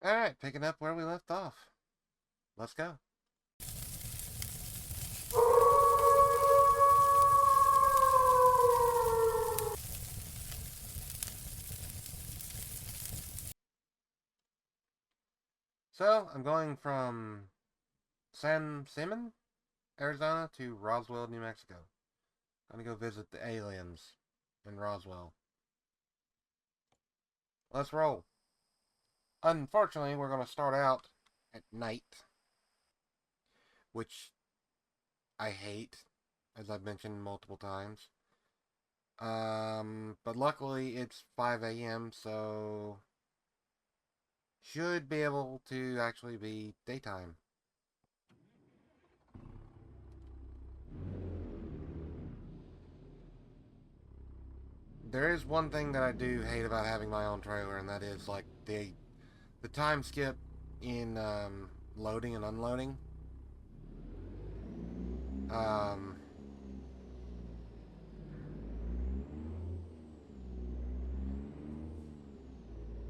Alright, picking up where we left off. Let's go. So, I'm going from San Simon, Arizona to Roswell, New Mexico. I'm gonna go visit the aliens in Roswell. Let's roll. Unfortunately, we're gonna start out at night, which I hate, as I've mentioned multiple times. But luckily it's 5 a.m., so should be able to actually be daytime. There is one thing that I do hate about having my own trailer, and that is like the time skip in loading and unloading. Um,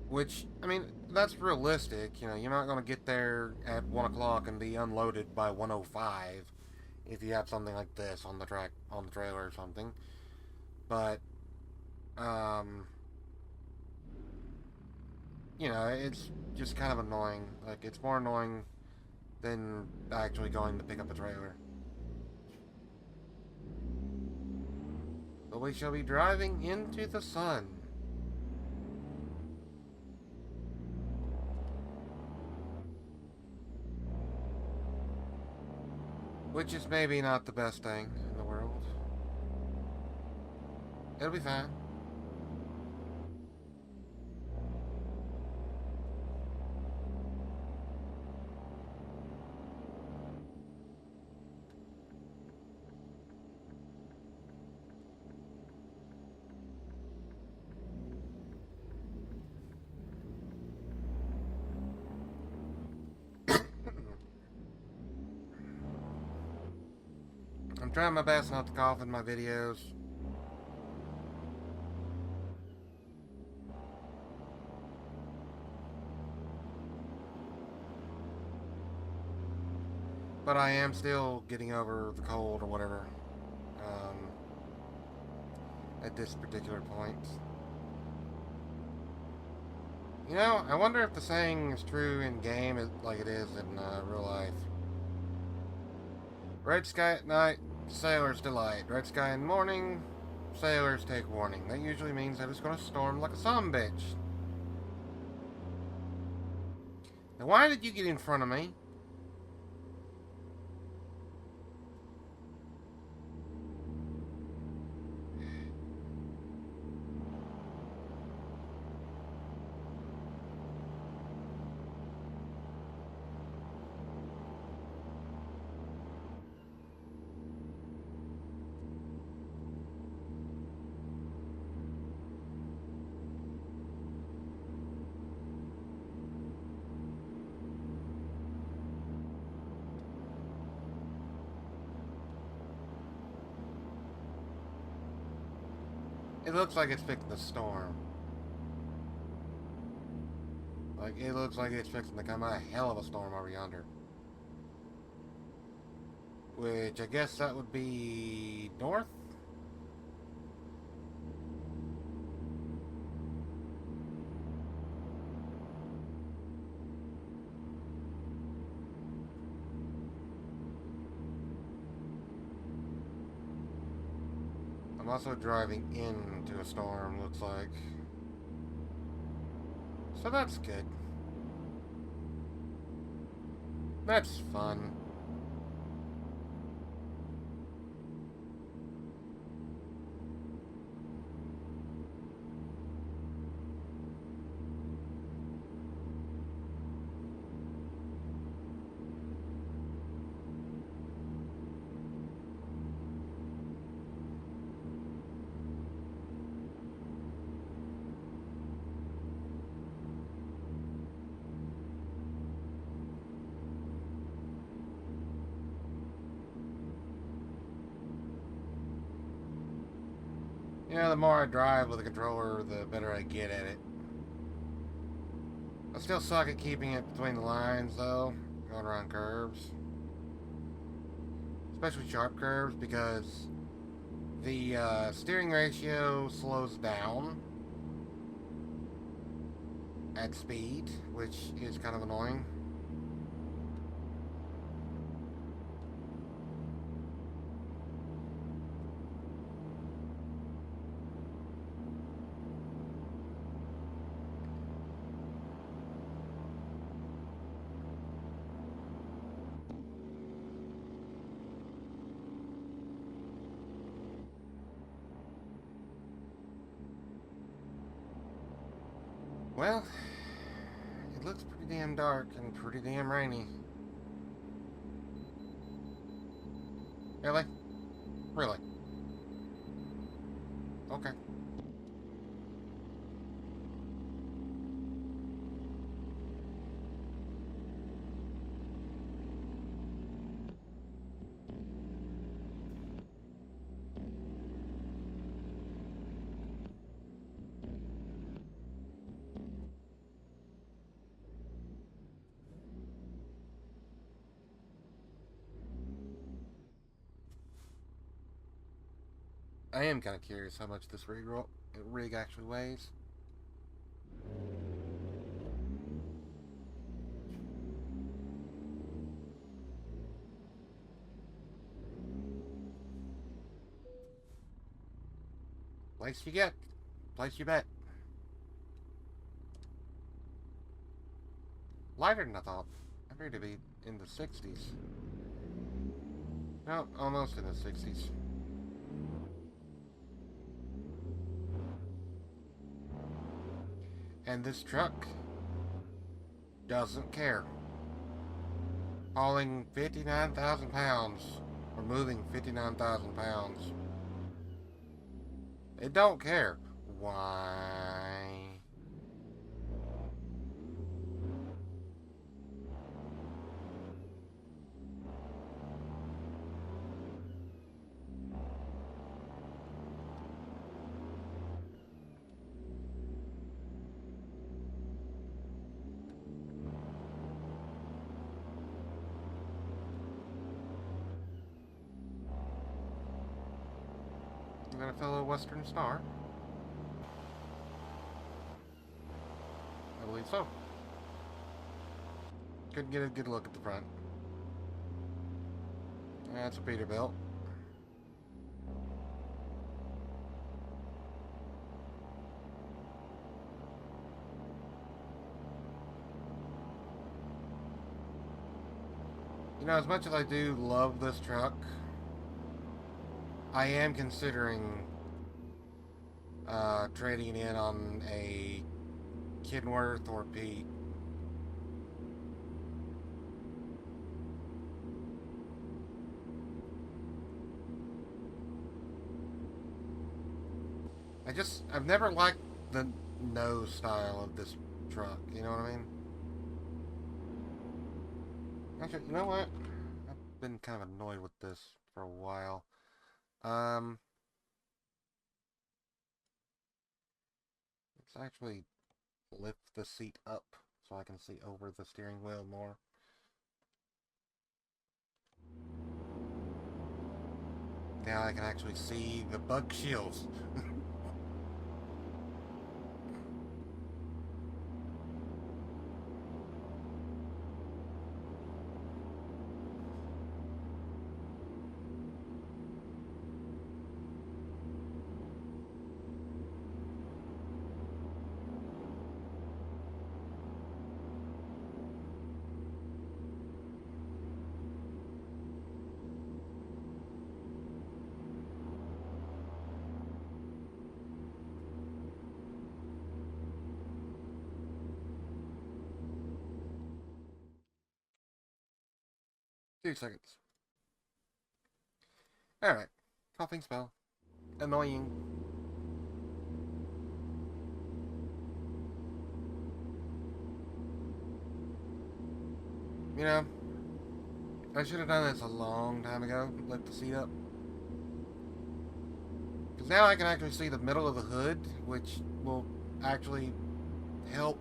which I mean, that's realistic. You know, you're not going to get there at 1 o'clock and be unloaded by 1:05 if you have something like this on the track on the trailer or something. But um, you know, it's just kind of annoying. Like it's more annoying than actually going to pick up a trailer. But we shall be driving into the sun. Which is maybe not the best thing in the world. It'll be fine. I'm trying my best not to cough in my videos. But I am still getting over the cold or whatever. Um, at this particular point. You know, I wonder if the saying is true in game like it is in real life. Red sky at night, sailors delight. Red sky in morning, sailors take warning. That usually means that it's going to storm like a son bitch. Now, why did you get in front of me? It looks like it's fixing the storm. Like, it looks like it's fixing to come a hell of a storm over yonder. Which, I guess that would be north? I'm also driving into a storm, looks like. So that's good. That's fun. You know, the more I drive with a controller, the better I get at it. Still suck at keeping it between the lines, though, going around curves. Especially sharp curves, because the steering ratio slows down at speed, which is kind of annoying. Well, it looks pretty damn dark and pretty damn rainy. Really? Really? Okay. I am kind of curious how much this rig actually weighs. Place you get. Place you bet. Lighter than I thought. I figured it'd be in the 60s. No, almost in the 60s. And this truck doesn't care. Hauling 59,000 pounds, or moving 59,000 pounds. It don't care. Why? You got a fellow Western Star? I believe so. Couldn't get a good look at the front. That's a Peterbilt. You know, as much as I do love this truck, I am considering trading in on a Kenworth or Pete. I've never liked the nose style of this truck, you know what I mean? Actually, you know what? I've been kind of annoyed with this for a while. Um, let's actually lift the seat up so I can see over the steering wheel more. Now I can actually see the bug shields. 2 seconds. Alright. Coughing spell. Annoying. You know, I should have done this a long time ago. Lift the seat up. Because now I can actually see the middle of the hood, which will actually help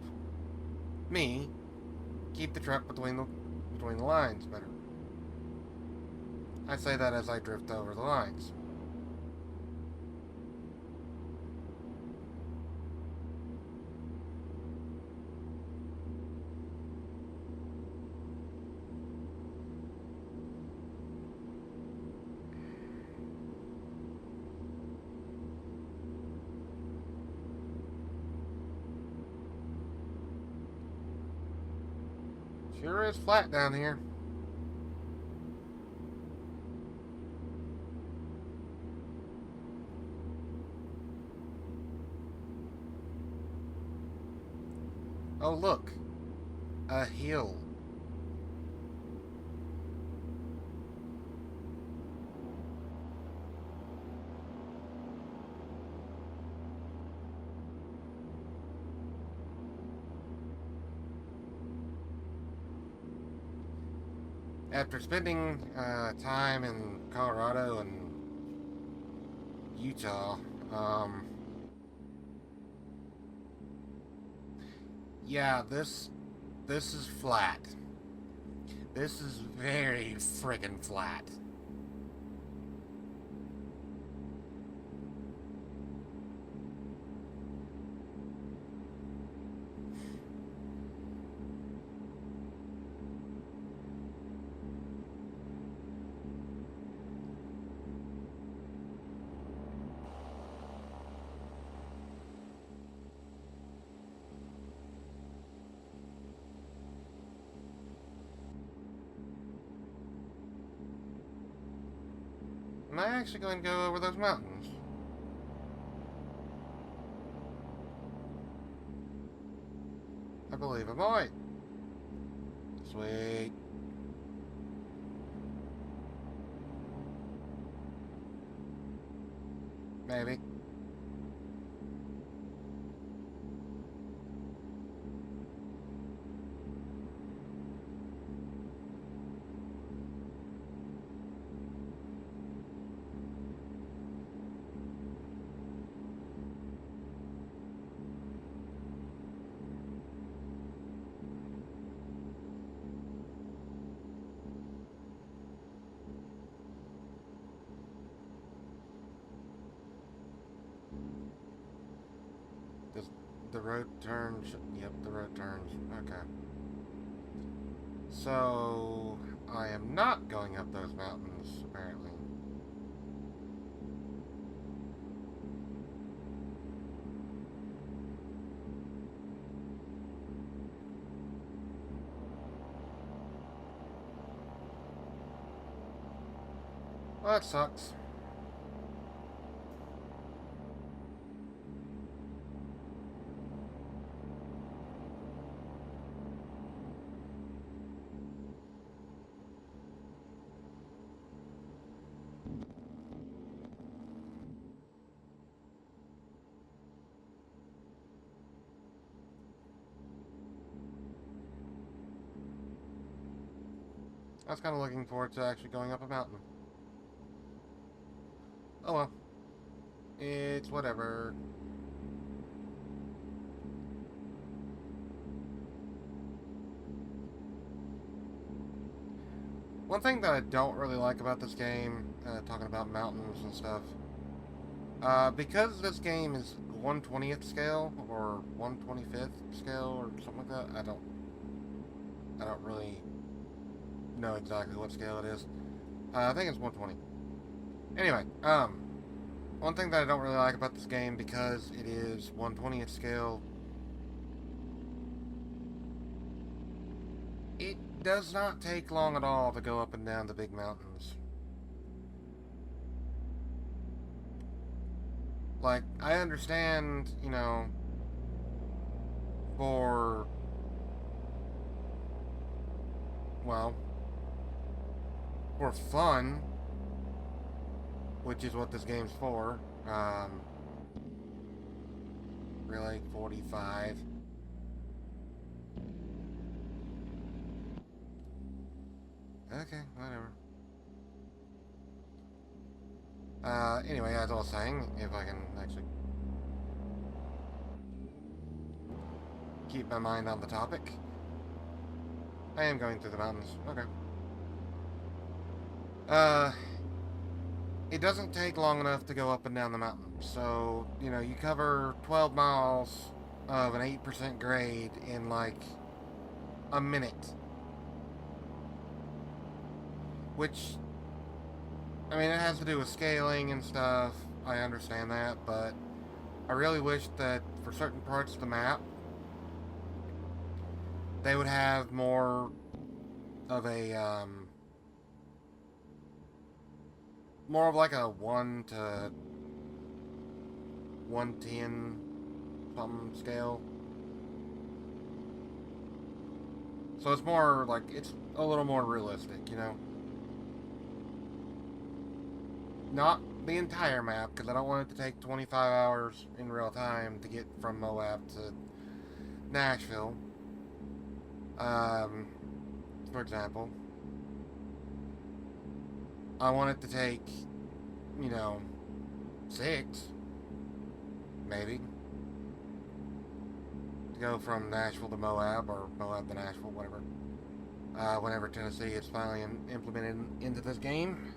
me keep the truck between the lines better. I say that as I drift over the lines. Sure is flat down here. Oh, look. A hill. After spending time in Colorado and Utah, yeah, this is flat. This is very friggin' flat. Am I actually going to go over those mountains? I believe I might. Sweet. Maybe. Does the road turns? Yep, the road turns. Okay. So, I am not going up those mountains, apparently. Well, that sucks. I was kind of looking forward to actually going up a mountain. Oh well. It's whatever. One thing that I don't really like about this game, talking about mountains and stuff, because this game is 1/20th scale or 1/25th scale or something like that, I don't really know exactly what scale it is. I think it's 120. Anyway, one thing that I don't really like about this game, because it is 1/20th scale, it does not take long at all to go up and down the big mountains. Like, I understand, for, well, for fun, which is what this game's for. Really, 45. Okay, whatever. Anyway, as I was saying, if I can actually keep my mind on the topic. I am going through the mountains. Okay. Uh, it doesn't take long enough to go up and down the mountain. So, you cover 12 miles of an 8% grade in like a minute. Which, I mean, it has to do with scaling and stuff. I understand that, but I really wish that for certain parts of the map, they would have more of more of like a 1 to 110 something scale. So it's more like, it's a little more realistic. Not the entire map, because I don't want it to take 25 hours in real time to get from Moab to Nashville. Um, for example, I want it to take, you know, 6, maybe, to go from Nashville to Moab, or Moab to Nashville, whatever. Whenever Tennessee is finally implemented into this game,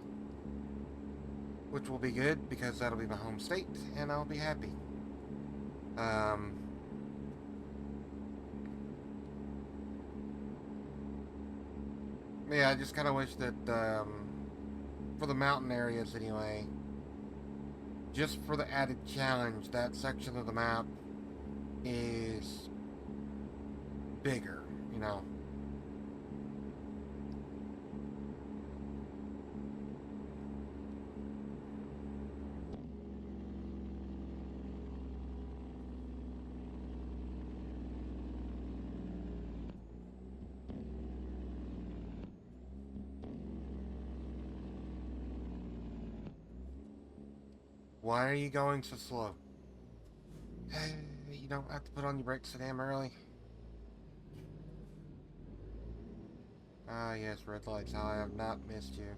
which will be good because that'll be my home state, and I'll be happy. Um, yeah, I just kind of wish that for the mountain areas anyway, just for the added challenge, that section of the map is bigger. Why are you going so slow? Hey, you don't have to put on your brakes so damn early. Ah, yes, red lights. How I have not missed you.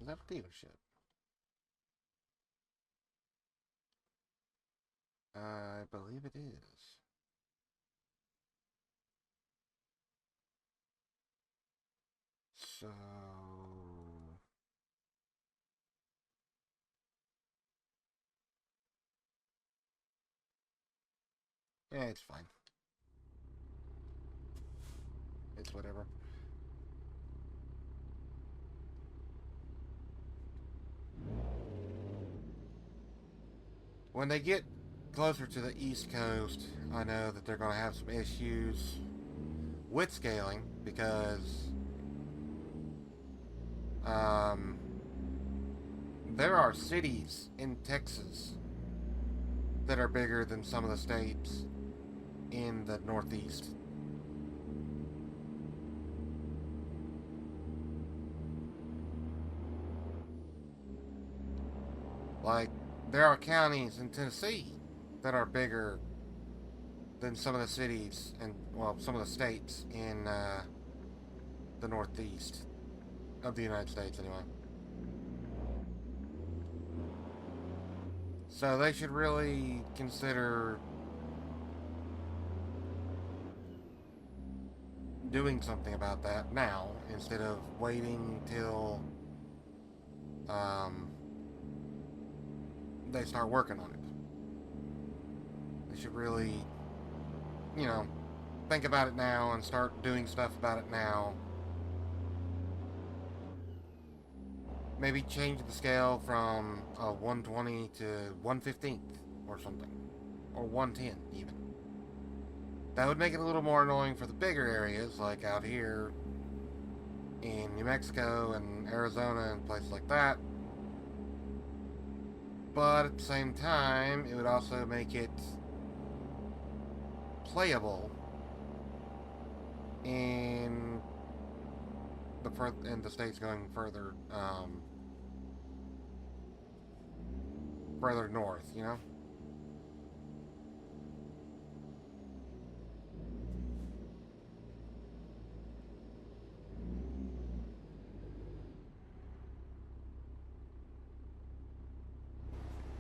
Is that a dealership? I believe it is. So... yeah, it's fine. It's whatever. When they get closer to the East Coast, I know that they're going to have some issues with scaling because um, there are cities in Texas that are bigger than some of the states in the Northeast. Like, there are counties in Tennessee that are bigger than some of the cities and, well, some of the states in the Northeast of the United States, anyway. So they should really consider doing something about that now instead of waiting till um, they start working on it. They should really, you know, think about it now and start doing stuff about it now. Maybe change the scale from 120 to 115th or something, or 110 even. That would make it a little more annoying for the bigger areas, like out here in New Mexico and Arizona and places like that. But at the same time, it would also make it playable in the states going further further north, you know?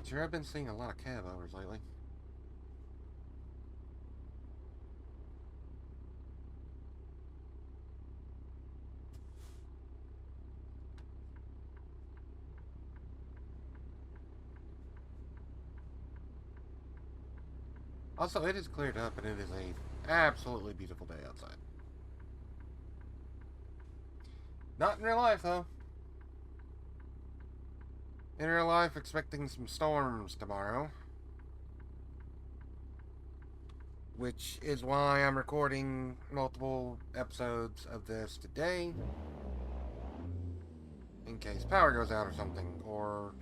Sure, I've been seeing a lot of cab overs lately. Also, it is cleared up and it is a absolutely beautiful day outside. Not in real life, though. In real life, expecting some storms tomorrow. Which is why I'm recording multiple episodes of this today. In case power goes out or something. Or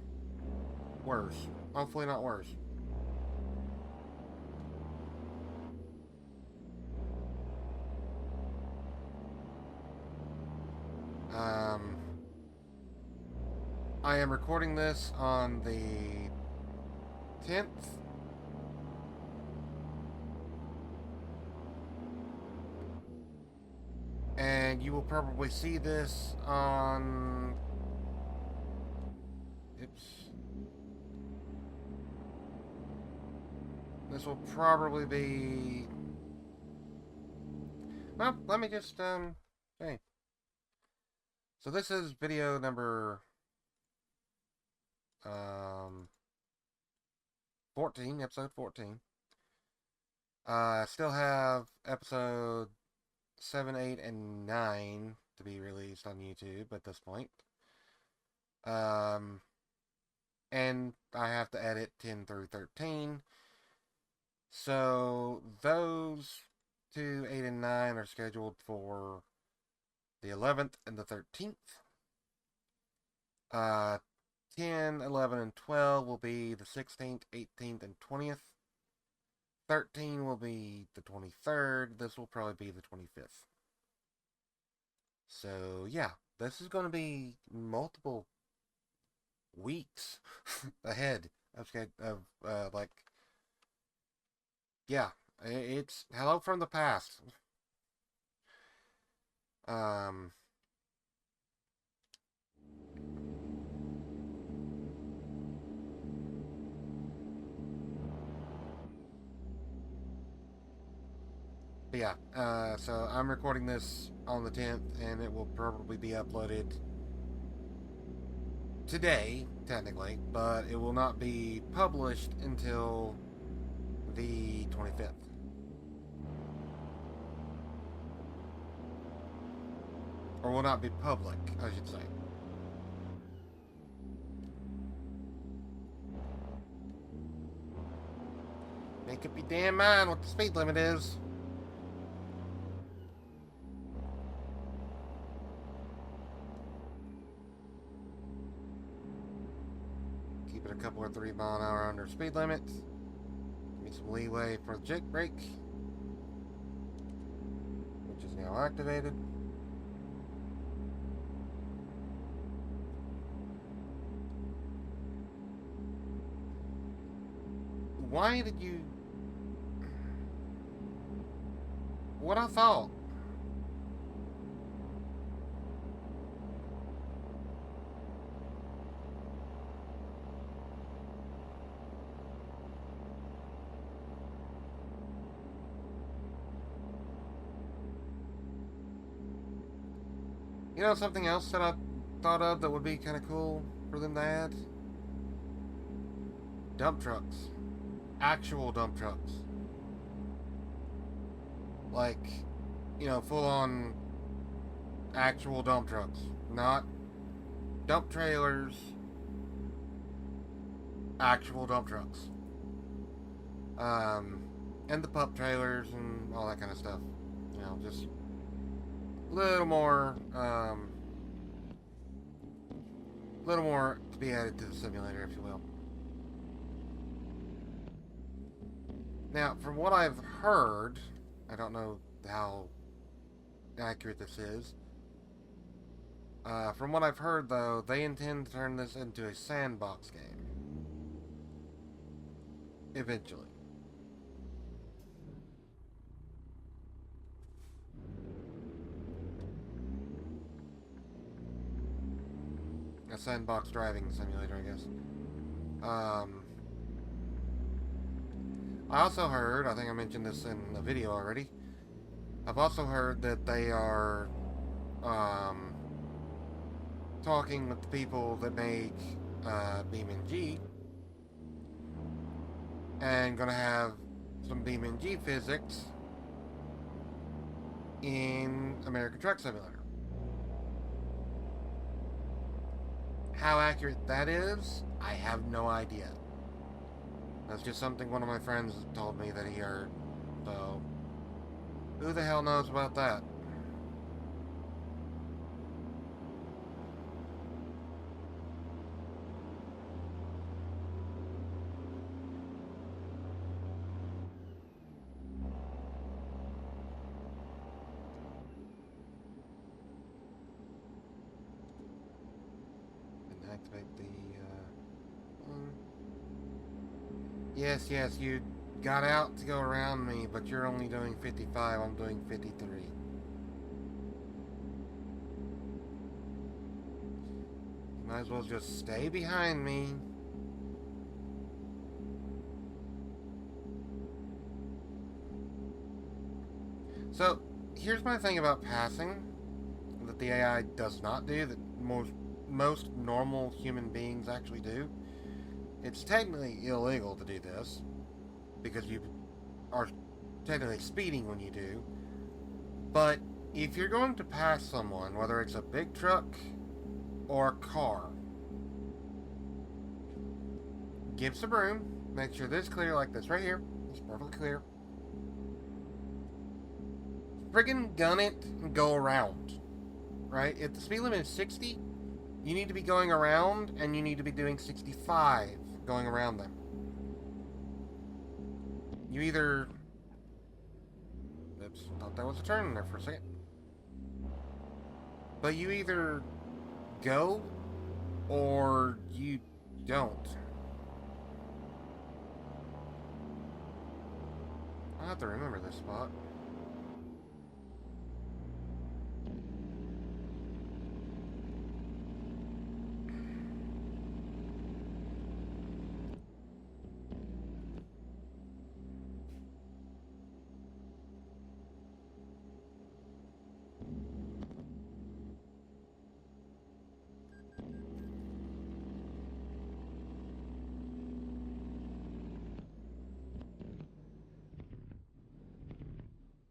worse. Hopefully not worse. Um, I am recording this on the 10th. And you will probably see this on... Oops. This will probably be... Well, let me just, hey. So this is video number 14, episode 14. I still have episode 7, 8, and 9 to be released on YouTube at this point. And I have to edit 10 through 13. So those 2, 8, and 9 are scheduled for the 11th and the 13th. 10, 11, and 12 will be the 16th, 18th, and 20th. 13 will be the 23rd. This will probably be the 25th. So, yeah, this is going to be multiple weeks ahead of like, yeah, it's hello from the past. Um, But yeah, so I'm recording this on the 10th, and it will probably be uploaded today, technically, but it will not be published until the 25th. Or will not be public, I should say. Make up your damn mind what the speed limit is. Keep it a couple or 3 mile an hour under speed limit. Give me some leeway for the jake brake, which is now activated. Why did you... What I thought. You know something else that I thought of that would be kind of cool for them to add? Dump trucks. Actual dump trucks. Like, you know, full on actual dump trucks. Not dump trailers. Actual dump trucks. And the pup trailers and all that kind of stuff. You know, just a little more, little more to be added to the simulator, if you will. Now, from what I've heard, I don't know how accurate this is. From what I've heard, though, they intend to turn this into a sandbox game. eventually. A sandbox driving simulator, I guess. Um, I also heard, I think I mentioned this in a video already, I've also heard that they are um, talking with the people that make BeamNG and gonna have some BeamNG physics in American Truck Simulator. How accurate that is, I have no idea. That's just something one of my friends told me that he heard. So, who the hell knows about that? And activate the. Yes, yes, you got out to go around me, but you're only doing 55, I'm doing 53. Might as well just stay behind me. So, here's my thing about passing that the AI does not do, that most normal human beings actually do. It's technically illegal to do this because you are technically speeding when you do. But if you're going to pass someone, whether it's a big truck or a car, give some room. Make sure this is clear, like this right here. It's perfectly clear. Friggin' gun it and go around. Right? If the speed limit is 60, you need to be going around, and you need to be doing 65 going around them. You either. Oops, thought that was a turn there for a second. But you either go or you don't. I'll have to remember this spot.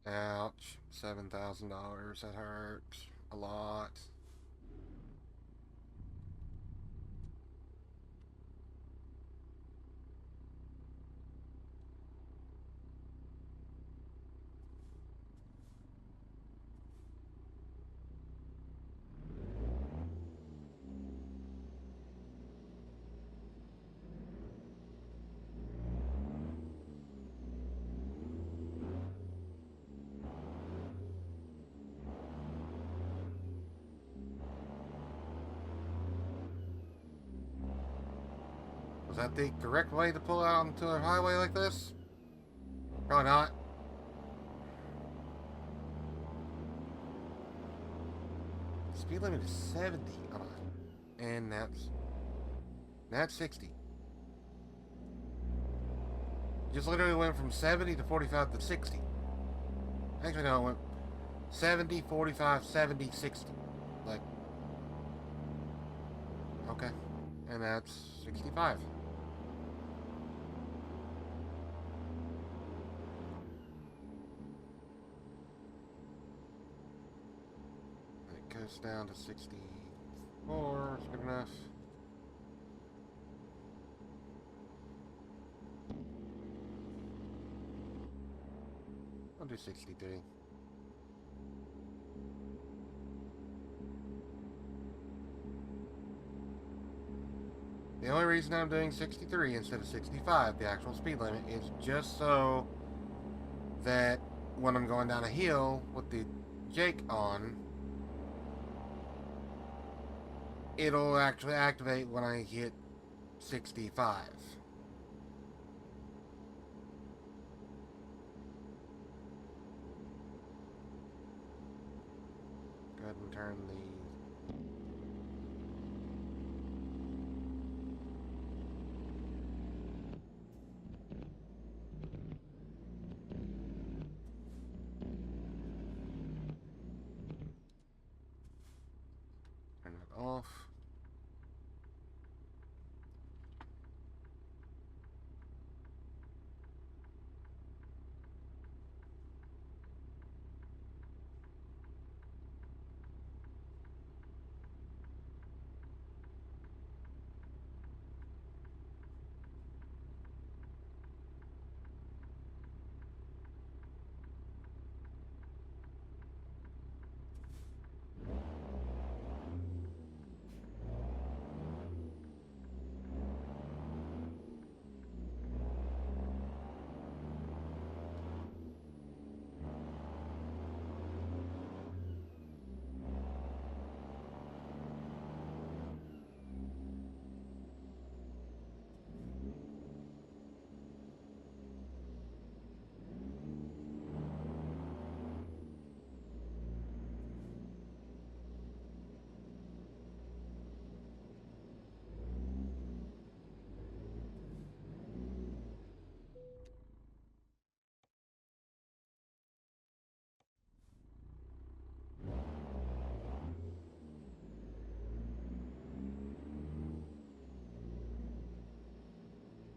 Ouch. $7,000. That hurts a lot. Was that the correct way to pull out onto a highway like this? Probably not. Speed limit is 70. And that's 60. Just literally went from 70 to 45 to 60. Actually, no, it went 70, 45, 70, 60. Like, okay. And that's 65. It goes down to 64. It's good enough. I'll do 63. The only reason I'm doing 63 instead of 65, the actual speed limit, is just so that when I'm going down a hill with the Jake on, it'll actually activate when I hit 65. and turn the... Turn it off.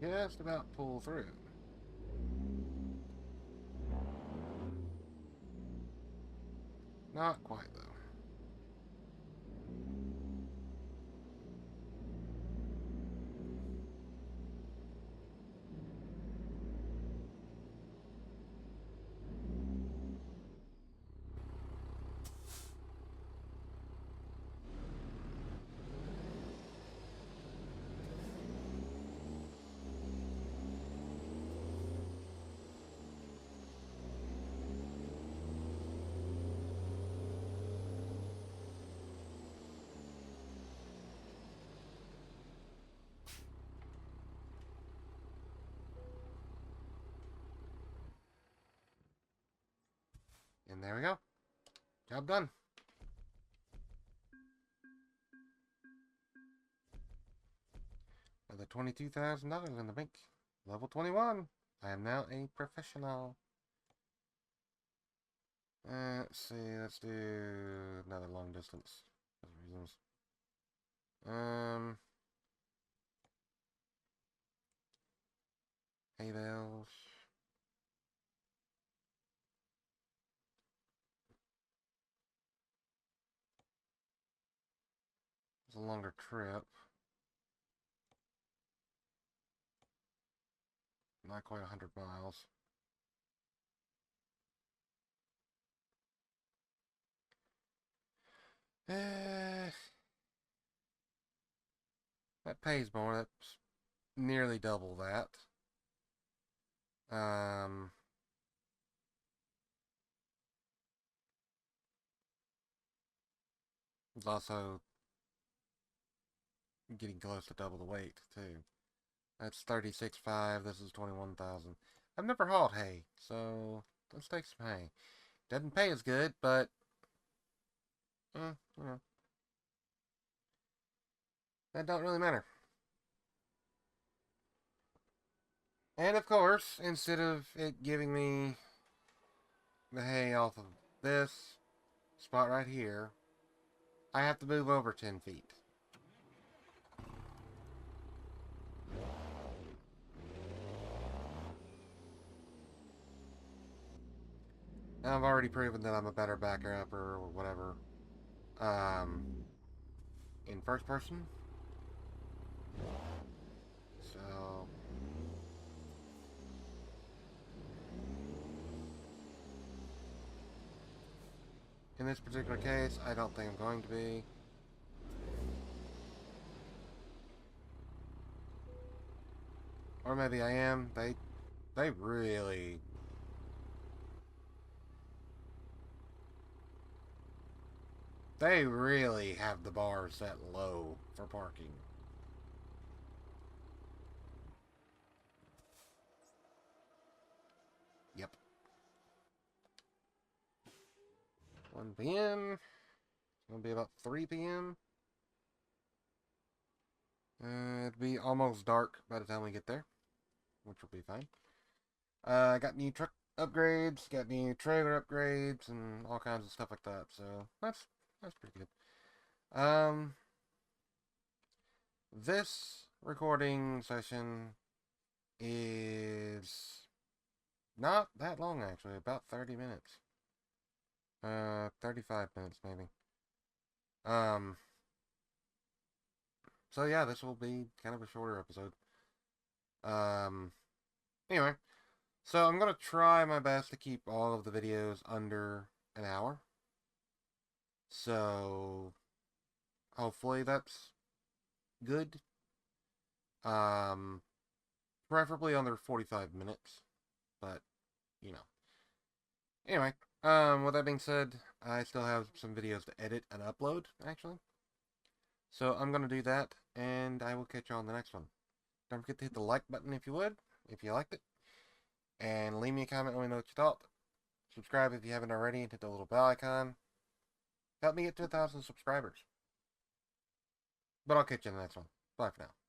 Just about pull through. Not quite, though. And there we go. Job done. Another $22,000 in the bank. Level 21. I am now a professional. Let's see. Let's do another long distance. Reasons. Hay bales. It's a longer trip. Not quite 100 miles. That pays more. That's nearly double that. It's also getting close to double the weight, too. That's 36.5. This is 21,000. I've never hauled hay, so let's take some hay. Doesn't pay as good, but you know, that don't really matter. And of course, instead of it giving me the hay off of this spot right here, I have to move over 10 feet. And I've already proven that I'm a better backer upper or whatever. In first person. So in this particular case, I don't think I'm going to be. Or maybe I am. They really... They really have the bar set low for parking. Yep. 1 p.m. It'll be about 3 p.m. It'll be almost dark by the time we get there, which will be fine. I got new truck upgrades, got new trailer upgrades, and all kinds of stuff like that. So that's pretty good. This recording session is not that long actually, about 30 minutes. 35 minutes maybe. Um, so yeah, this will be kind of a shorter episode. Um, anyway, so I'm gonna try my best to keep all of the videos under an hour. So hopefully that's good. Um, Preferably under 45 minutes, but you know. Anyway, with that being said, I still have some videos to edit and upload, actually. So I'm going to do that, and I will catch you on the next one. Don't forget to hit the like button if you would, if you liked it. And leave me a comment, let me know what you thought. Subscribe if you haven't already, and hit the little bell icon. Help me get to 1,000 subscribers. But I'll catch you in the next one. Bye for now.